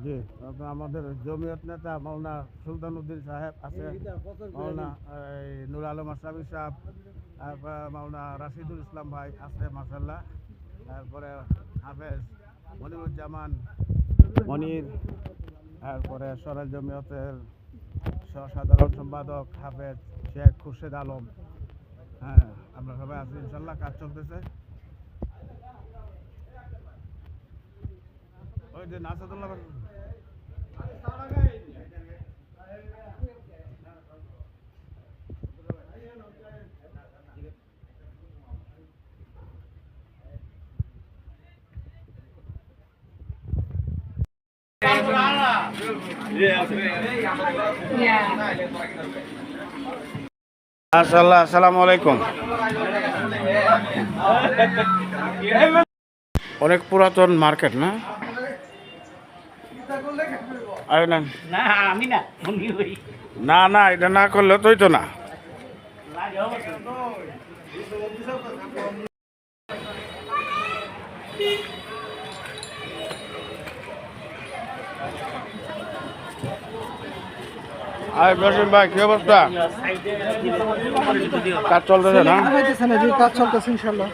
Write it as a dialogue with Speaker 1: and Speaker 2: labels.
Speaker 1: জি, আমাদের জমিয়ত নেতা মাওলানা সুলতান উদ্দিন সাহেব আছে, মাওলানা নুর আলম আশরাফি সাহেব, তারপরে মাওলানা রাশিদুল ইসলাম ভাই আছে মাশাআল্লাহ, তারপরে হাফেজ মনিরুজ্জামান মনির, তারপরে সরাই জমিয়তের সাধারণ সম্পাদক হাফেজ শেখ খুরশেদ আলম। হ্যাঁ, আমরা সবাই আছি ইনশাল্লাহ, কাজ চলতেছে। ওই যে নাসাদুল্লাহ মাশাআল্লাহ। আসসালামু আলাইকুম। অনেক পুরাতন মার্কেট না? আরে না
Speaker 2: না আমি না আমি ওই
Speaker 1: না না, এটা না করলে তুই তো না। আরে জসিম ভাই, কি অবস্থা? কাজ চলতেছে না?
Speaker 3: কাজ চলতেছে ইনশাল্লাহ।